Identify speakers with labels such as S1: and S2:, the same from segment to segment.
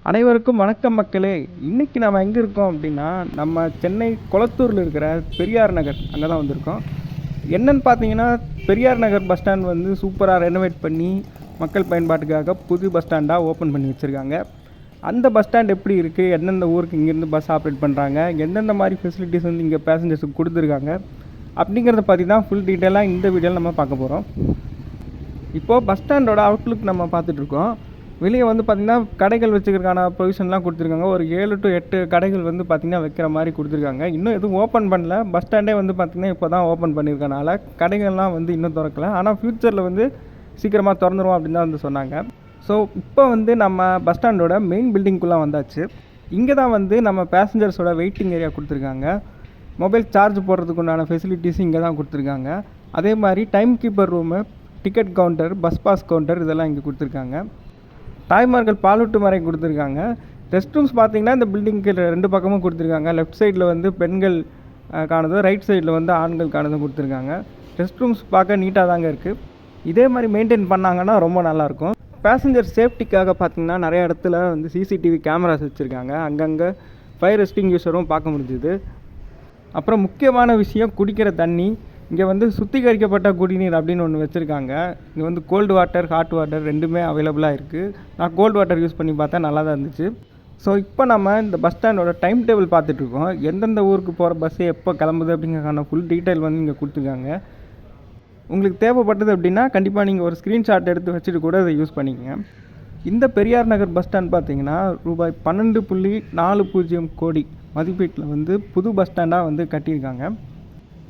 S1: அனைவருக்கும் வணக்கம் மக்களே. இன்றைக்கி நம்ம எங்கே இருக்கோம் அப்படின்னா, நம்ம சென்னை கொளத்தூரில் இருக்கிற பெரியார் நகர் அங்கே தான் வந்திருக்கோம். என்னென்னு பார்த்தீங்கன்னா, பெரியார் நகர் பஸ் ஸ்டாண்ட் வந்து சூப்பராக ரெனோவேட் பண்ணி மக்கள் பயன்பாட்டுக்காக புது பஸ் ஸ்டாண்டாக ஓப்பன் பண்ணி வச்சுருக்காங்க. அந்த பஸ் ஸ்டாண்ட் எப்படி இருக்குது, எந்தெந்த ஊருக்கு இங்கேருந்து பஸ் ஆப்ரேட் பண்ணுறாங்க, எந்தெந்த மாதிரி ஃபெசிலிட்டிஸ் வந்து இங்கே பேசஞ்சர்ஸுக்கு கொடுத்துருக்காங்க அப்படிங்கிறத பற்றி தான் ஃபுல் டீட்டெயிலாக இந்த வீடியோவில் நம்ம பார்க்க போகிறோம். இப்போது பஸ் ஸ்டாண்டோட அவுட்லுக் நம்ம பார்த்துட்ருக்கோம். வெளியே வந்து பார்த்திங்கன்னா கடைகள் வச்சுக்கிறதுக்கான ப்ரொவிஷன்லாம் கொடுத்துருக்காங்க. ஒரு 7 to 8 கடைகள் வந்து பார்த்திங்கன்னா வைக்கிற மாதிரி கொடுத்துருக்காங்க. இன்னும் எதுவும் ஓப்பன் பண்ணல. பஸ் ஸ்டாண்டே வந்து பார்த்திங்கன்னா இப்போ தான் ஓப்பன் பண்ணியிருக்கனால கடைகள்லாம் வந்து இன்னும் திறக்கல. ஆனால் ஃப்யூச்சரில் வந்து சீக்கிரமாக திறந்துருவோம் அப்படின்னு தான் வந்து சொன்னாங்க. ஸோ இப்போ வந்து நம்ம பஸ் ஸ்டாண்டோட மெயின் பில்டிங்குள்ளே வந்தாச்சு. இங்கே தான் வந்து நம்ம பேசஞ்சர்ஸோட வெயிட்டிங் ஏரியா கொடுத்துருக்காங்க. மொபைல் சார்ஜ் போடுறதுக்கு உண்டான ஃபெசிலிட்டிஸும் இங்கே தான் கொடுத்துருக்காங்க. அதே மாதிரி time keeper room, ticket counter, bus pass counter இதெல்லாம் இங்கே கொடுத்துருக்காங்க. தாய்மார்கள் பாலூட்டு முறை கொடுத்துருக்காங்க. ரெஸ்ட் ரூம்ஸ் பார்த்திங்கன்னா இந்த பில்டிங்க்கு 2 பக்கமும் கொடுத்துருக்காங்க. லெஃப்ட் சைடில் வந்து பெண்கள் காணதும், ரைட் சைடில் வந்து ஆண்கள் காணதும் கொடுத்துருக்காங்க. ரெஸ்ட் ரூம்ஸ் பார்க்க நீட்டாக தாங்க இருக்குது. இதே மாதிரி மெயின்டைன் பண்ணாங்கன்னா ரொம்ப நல்லாயிருக்கும். பேசஞ்சர் சேஃப்டிக்காக பார்த்திங்கன்னா நிறைய இடத்துல வந்து சிசிடிவி கேமராஸ் வச்சுருக்காங்க. அங்கங்கே ஃபயர் எக்ஸ்டிங்யூஷரும் பார்க்க முடிஞ்சுது. அப்புறம் முக்கியமான விஷயம் குடிக்கிற தண்ணி. இங்கே வந்து சுத்திகரிக்கப்பட்ட குடிநீர் அப்படின்னு ஒன்று வச்சுருக்காங்க. இங்கே வந்து கோல்டு வாட்டர், ஹாட் வாட்டர் ரெண்டுமே அவைலபிளாக இருக்குது. நான் கோல்டு வாட்டர் யூஸ் பண்ணி பார்த்தா நல்லா தான் இருந்துச்சு. ஸோ இப்போ நம்ம இந்த பஸ் ஸ்டாண்டோட டைம் டேபிள் பார்த்துட்ருக்கோம். எந்தெந்த ஊருக்கு போகிற பஸ்ஸு எப்போ கிளம்புது அப்படிங்கிறக்கான ஃபுல் டீட்டெயில் வந்து இங்கே கொடுத்துருக்காங்க. உங்களுக்கு தேவைப்பட்டது அப்படின்னா கண்டிப்பாக நீங்கள் ஒரு ஸ்க்ரீன்ஷாட் எடுத்து வச்சுட்டு கூட அதை யூஸ் பண்ணிக்கங்க. இந்த பெரியார் நகர் பஸ் ஸ்டாண்ட் பார்த்திங்கன்னா ரூபாய் 12.40 கோடி மதிப்பீட்டில் வந்து புது பஸ் ஸ்டாண்டாக வந்து கட்டியிருக்காங்க.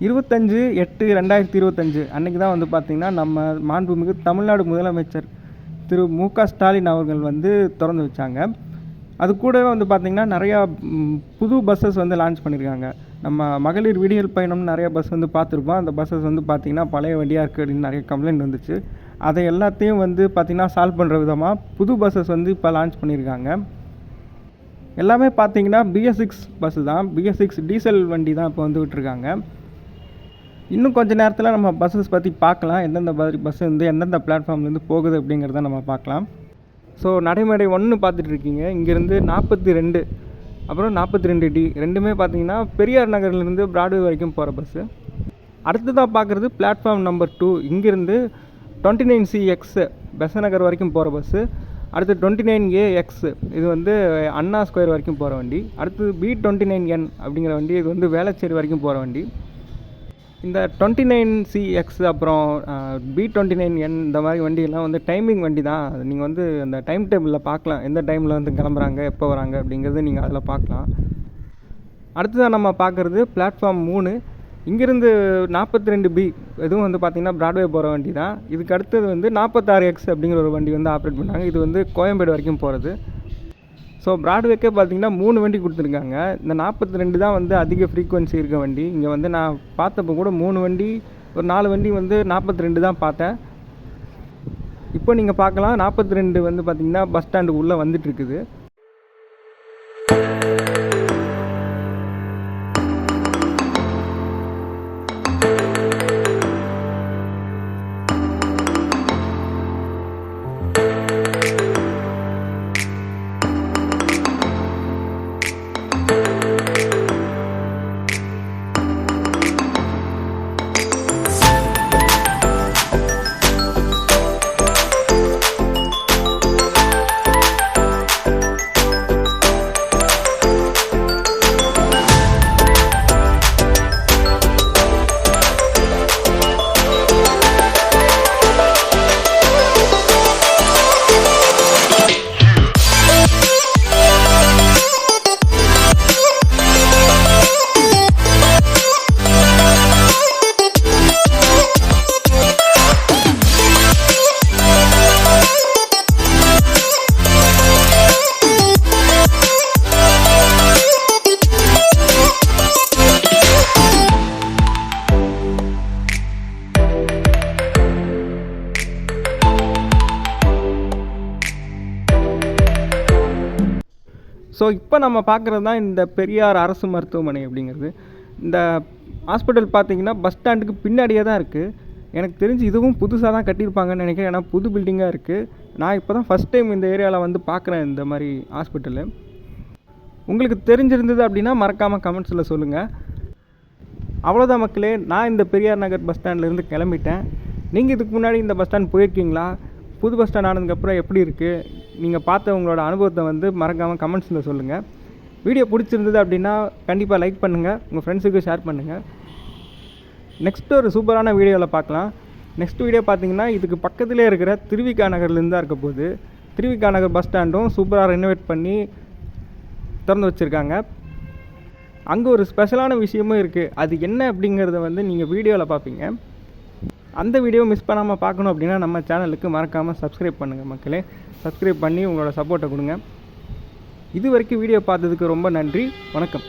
S1: 25/8/2025 அன்றைக்கி தான் வந்து பார்த்திங்கன்னா நம்ம மாண்புமிகு தமிழ்நாடு முதலமைச்சர் திரு மு.க. ஸ்டாலின் அவர்கள் வந்து திறந்து வச்சாங்க. அது கூடவே வந்து பார்த்திங்கன்னா நிறையா புது பஸ்ஸஸ் வந்து லான்ச் பண்ணியிருக்காங்க. நம்ம மகளிர் விடியல் பயணம்னு நிறைய பஸ் வந்து பார்த்துருப்போம். அந்த பஸ்ஸஸ் வந்து பார்த்திங்கன்னா பழைய வண்டியாக இருக்குது அப்படின்னு நிறைய கம்ப்ளைண்ட் வந்துச்சு. அதை எல்லாத்தையும் வந்து பார்த்திங்கன்னா சால்வ் பண்ணுற விதமாக புது பஸ்ஸஸ் வந்து இப்போ லான்ச் பண்ணியிருக்காங்க. எல்லாமே பார்த்திங்கன்னா BS6 பஸ்ஸு தான். BS6 டீசல் வண்டி தான் இப்போ வந்து விட்டுருக்காங்க. இன்னும் கொஞ்சம் நேரத்தில் நம்ம பஸ்ஸஸ் பற்றி பார்க்கலாம். எந்தெந்த மாதிரி பஸ் வந்து எந்தெந்த பிளாட்ஃபார்ம்லேருந்து போகுது அப்படிங்கிறத நம்ம பார்க்கலாம். ஸோ நடைமுறை 1 பார்த்துட்ருக்கீங்க. இங்கேருந்து 42 அப்புறம் 42D ரெண்டுமே பார்த்திங்கன்னா பெரியார் நகர்லேருந்து பிராட்வே வரைக்கும் போகிற பஸ்ஸு. அடுத்ததாக பார்க்குறது பிளாட்ஃபார்ம் நம்பர் 2. இங்கேருந்து 29CX பெசநகர் வரைக்கும் போகிற பஸ்ஸு. அடுத்து 29AX இது வந்து அண்ணா ஸ்கொயர் வரைக்கும் போகிற வண்டி. அடுத்தது B29N அப்படிங்கிற வண்டி, இது வந்து வேளச்சேரி வரைக்கும் போகிற வண்டி. இந்த 29CX அப்புறம் B29N இந்த மாதிரி வண்டியெல்லாம் வந்து டைமிங் வண்டி தான். நீங்கள் வந்து அந்த டைம் டேபிளில் பார்க்கலாம், எந்த டைமில் வந்து கிளம்புறாங்க, எப்போ வராங்க அப்படிங்கிறது நீங்கள் அதில் பார்க்கலாம். அடுத்ததாக நம்ம பார்க்குறது பிளாட்ஃபார்ம் 3. இங்கேருந்து 42B இதுவும் வந்து பார்த்திங்கன்னா பிராட்வே போகிற வண்டி தான். இதுக்கு அடுத்தது வந்து 46X அப்படிங்கிற ஒரு வண்டி வந்து ஆப்ரேட் பண்ணாங்க. இது வந்து கோயம்பேடு வரைக்கும் போகிறது. ஸோ பிராட்வேக்கே பார்த்திங்கன்னா 3 வண்டி கொடுத்துருக்காங்க. இந்த 42 தான் வந்து அதிக ஃப்ரீக்குவன்சி இருக்க வண்டி. இங்கே வந்து நான் பார்த்தப்போ கூட 3 வண்டி, ஒரு 4 வண்டி வந்து 42 தான் பார்த்தேன். இப்போ நீங்கள் பார்க்கலாம் 42 வந்து பார்த்திங்கன்னா பஸ் ஸ்டாண்டுக்கு உள்ளே வந்துட்டுருக்குது. ஸோ இப்போ நம்ம பார்க்குறது தான் இந்த பெரியார் அரசு மருத்துவமனை அப்படிங்கிறது. இந்த ஹாஸ்பிட்டல் பார்த்திங்கன்னா பஸ் ஸ்டாண்டுக்கு பின்னாடியே தான் இருக்குது. எனக்கு தெரிஞ்சு இதுவும் புதுசாக தான் கட்டியிருப்பாங்கன்னு நினைக்கிறேன். ஏன்னா புது பில்டிங்காக இருக்குது. நான் இப்போ தான் ஃபஸ்ட் டைம் இந்த ஏரியாவில் வந்து பார்க்குறேன் இந்த மாதிரி ஹாஸ்பிட்டலு. உங்களுக்கு தெரிஞ்சிருந்தது அப்படின்னா மறக்காமல் கமெண்ட்ஸில் சொல்லுங்கள். அவ்வளோதான் மக்களே, நான் இந்த பெரியார் நகர் பஸ் ஸ்டாண்ட்லேருந்து கிளம்பிட்டேன். நீங்கள் இதுக்கு முன்னாடி இந்த பஸ் ஸ்டாண்ட் போயிருக்கீங்களா? புது பஸ் ஸ்டாண்ட் ஆனதுக்கப்புறம் எப்படி இருக்குது? நீங்கள் பார்த்த உங்களோட அனுபவத்தை வந்து மறக்காமல் கமெண்ட்ஸில் சொல்லுங்கள். வீடியோ பிடிச்சிருந்தது அப்படின்னா கண்டிப்பாக லைக் பண்ணுங்கள், உங்கள் ஃப்ரெண்ட்ஸுக்கு ஷேர் பண்ணுங்கள். நெக்ஸ்ட்டு ஒரு சூப்பரான வீடியோவில் பார்க்கலாம். நெக்ஸ்ட் வீடியோ பார்த்தீங்கன்னா இதுக்கு பக்கத்துலேயே இருக்கிற திருவிகா நகர்லேருந்து தான் இருக்க போகுது. திருவிகா நகர் பஸ் ஸ்டாண்டும் சூப்பராக ரெனோவேட் பண்ணி திறந்து வச்சுருக்காங்க. அங்கே ஒரு ஸ்பெஷலான விஷயமும் இருக்குது. அது என்ன அப்படிங்கிறத வந்து நீங்கள் வீடியோவில் பார்ப்பீங்க. அந்த வீடியோ மிஸ் பண்ணாமல் பார்க்கணும் அப்படின்னா நம்ம சேனலுக்கு மறக்காமல் சப்ஸ்கிரைப் பண்ணுங்கள் மக்களே. சப்ஸ்கிரைப் பண்ணி உங்களோட சப்போர்ட்டை கொடுங்க. இது வரைக்கும் வீடியோ பார்த்ததுக்கு ரொம்ப நன்றி. வணக்கம்.